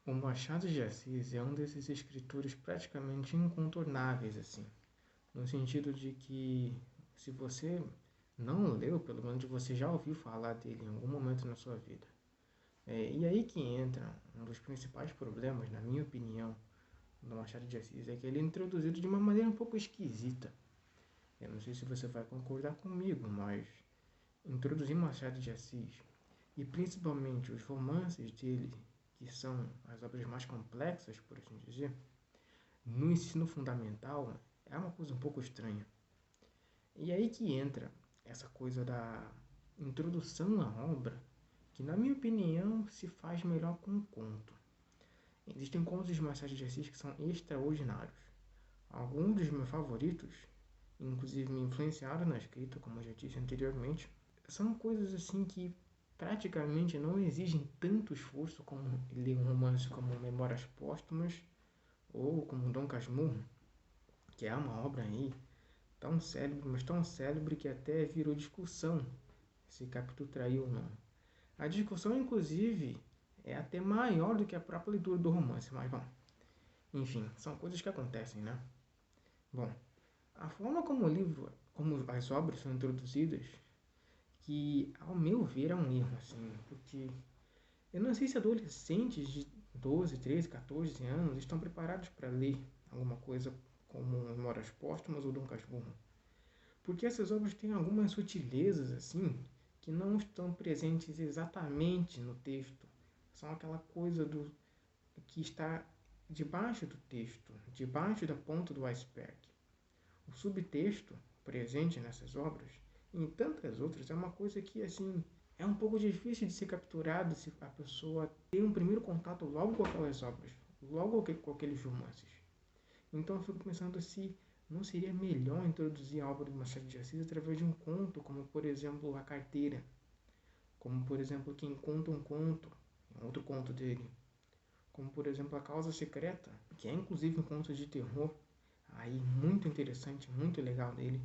O Machado de Assis é um desses escritores praticamente incontornáveis, assim, no sentido de que se você não leu, pelo menos você já ouviu falar dele em algum momento na sua vida. E aí que entra um dos principais problemas, na minha opinião, do Machado de Assis, é que ele é introduzido de uma maneira um pouco esquisita. Eu não sei se você vai concordar comigo, mas introduzir Machado de Assis e principalmente os romances dele, que são as obras mais complexas, por assim dizer, no ensino fundamental é uma coisa um pouco estranha. E aí que entra essa coisa da introdução à obra, que na minha opinião se faz melhor com um conto. Existem contos de Machado de Assis que são extraordinários. Alguns dos meus favoritos, inclusive me influenciaram na escrita, como eu já disse anteriormente, são coisas assim que praticamente não exigem tanto esforço como ler um romance como Memórias Póstumas ou como Dom Casmurro, que é uma obra aí tão célebre, mas tão célebre que até virou discussão se Capitu traiu ou não. A discussão, inclusive, é até maior do que a própria leitura do romance, mas bom, enfim, são coisas que acontecem, né? Bom, a forma como o livro, como as obras são introduzidas, que ao meu ver é um erro, assim, porque eu não sei se adolescentes de 12, 13, 14 anos estão preparados para ler alguma coisa como Memórias Póstumas ou Dom Casmurro. Porque essas obras têm algumas sutilezas, assim, que não estão presentes exatamente no texto. São aquela coisa do que está debaixo do texto, debaixo da ponta do iceberg. O subtexto presente nessas obras e em tantas outras é uma coisa que, assim, é um pouco difícil de ser capturado se a pessoa tem um primeiro contato logo com aquelas obras, logo com aqueles romances. Então eu fico pensando se não seria melhor introduzir a obra do Machado de Assis através de um conto, como por exemplo A Carteira, como por exemplo Quem Conta um Conto, um outro conto dele, como por exemplo A Causa Secreta, que é inclusive um conto de terror, aí muito interessante, muito legal dele,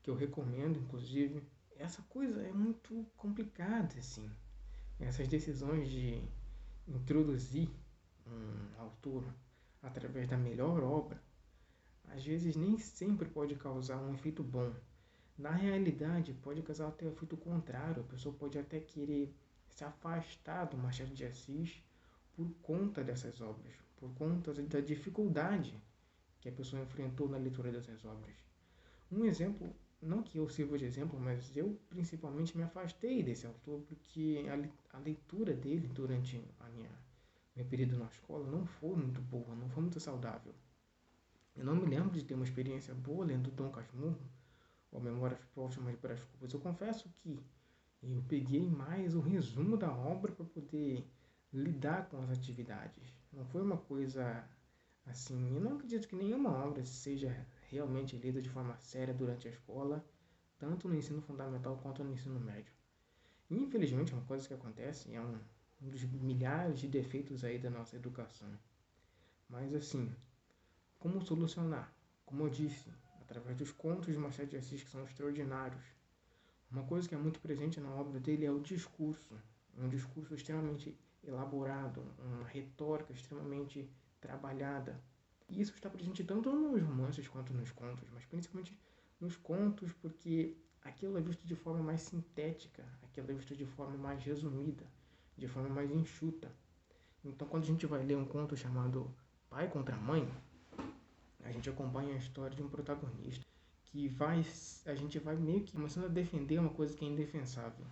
que eu recomendo inclusive. Essa coisa é muito complicada, assim, essas decisões de introduzir um autor através da melhor obra, às vezes nem sempre pode causar um efeito bom. Na realidade, pode causar até o efeito contrário. A pessoa pode até querer se afastar do Machado de Assis por conta dessas obras, por conta da dificuldade que a pessoa enfrentou na leitura dessas obras. Um exemplo, não que eu sirva de exemplo, mas eu principalmente me afastei desse autor porque a leitura dele durante meu período na escola não foi muito boa, não foi muito saudável. Eu não me lembro de ter uma experiência boa lendo Dom Casmurro ou Memórias Póstumas de Brás Cubas. Eu confesso que eu peguei mais o resumo da obra para poder lidar com as atividades. Não foi uma coisa assim. Eu não acredito que nenhuma obra seja realmente lida de forma séria durante a escola, tanto no ensino fundamental quanto no ensino médio. E, infelizmente, é uma coisa que acontece, é um dos milhares de defeitos aí da nossa educação. Mas assim, como solucionar? Como eu disse, através dos contos de Machado de Assis que são extraordinários. Uma coisa que é muito presente na obra dele é o discurso. Um discurso extremamente elaborado, uma retórica extremamente trabalhada. E isso está presente tanto nos romances quanto nos contos, mas principalmente nos contos, porque aquilo é visto de forma mais sintética, aquilo é visto de forma mais resumida, de forma mais enxuta. Então, quando a gente vai ler um conto chamado Pai contra Mãe, a gente acompanha a história de um protagonista que a gente vai meio que começando a defender uma coisa que é indefensável.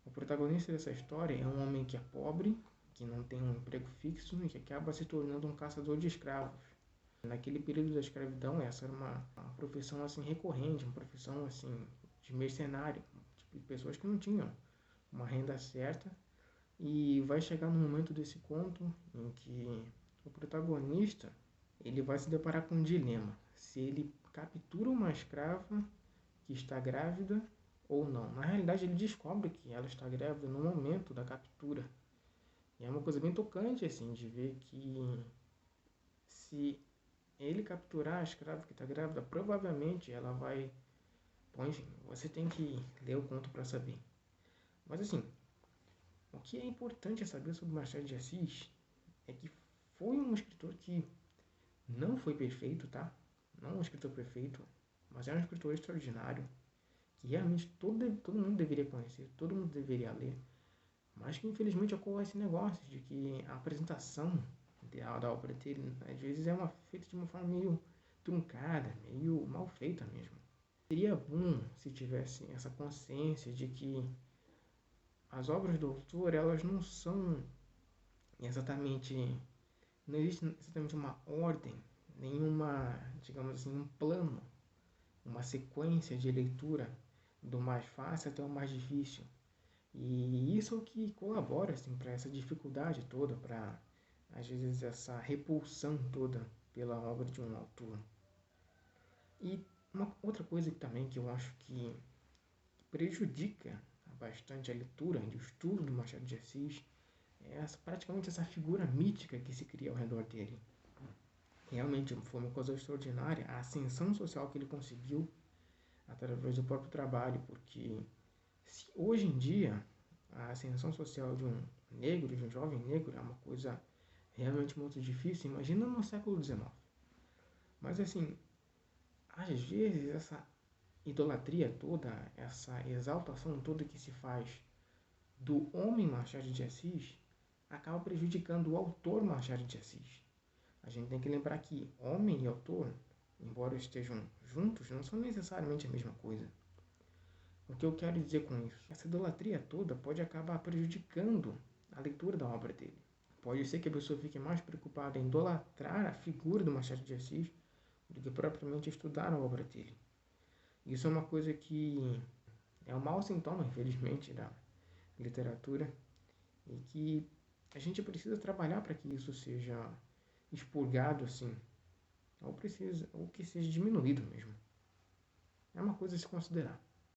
O protagonista dessa história é um homem que é pobre, que não tem um emprego fixo e que acaba se tornando um caçador de escravos. Naquele período da escravidão, essa era uma profissão assim recorrente, uma profissão assim de mercenário, tipo, de pessoas que não tinham uma renda certa. E vai chegar no momento desse conto em que o protagonista ele vai se deparar com um dilema: se ele captura uma escrava que está grávida ou não. Na realidade, ele descobre que ela está grávida no momento da captura. E é uma coisa bem tocante assim de ver que se ele capturar a escrava que está grávida, provavelmente ela vai. Bom, enfim, você tem que ler o conto para saber. Mas assim, o que é importante saber sobre Machado de Assis é que foi um escritor que não foi perfeito, tá? Não um escritor perfeito, mas é um escritor extraordinário, que realmente todo mundo deveria conhecer, todo mundo deveria ler, mas que infelizmente ocorre esse negócio de que a apresentação da obra dele, às vezes, feita de uma forma meio truncada, meio mal feita mesmo. Seria bom se tivesse essa consciência de que as obras do autor, elas não são exatamente, não existe exatamente uma ordem, nenhuma, digamos assim, um plano, uma sequência de leitura do mais fácil até o mais difícil. E isso é o que colabora assim, para essa dificuldade toda, para às vezes essa repulsão toda pela obra de um autor. E uma outra coisa também que eu acho que prejudica bastante a leitura e o estudo do Machado de Assis é praticamente essa figura mítica que se cria ao redor dele. Realmente foi uma coisa extraordinária a ascensão social que ele conseguiu através do próprio trabalho, porque se hoje em dia a ascensão social de um negro, de um jovem negro, é uma coisa realmente muito difícil, imagina no século XIX. Mas assim, às vezes essa idolatria toda, essa exaltação toda que se faz do homem Machado de Assis acaba prejudicando o autor Machado de Assis. A gente tem que lembrar que homem e autor, embora estejam juntos, não são necessariamente a mesma coisa. O que eu quero dizer com isso? Essa idolatria toda pode acabar prejudicando a leitura da obra dele. Pode ser que a pessoa fique mais preocupada em idolatrar a figura do Machado de Assis do que propriamente estudar a obra dele. Isso é uma coisa que é um mau sintoma, infelizmente, da literatura e que a gente precisa trabalhar para que isso seja expurgado assim, ou que seja diminuído mesmo. É uma coisa a se considerar.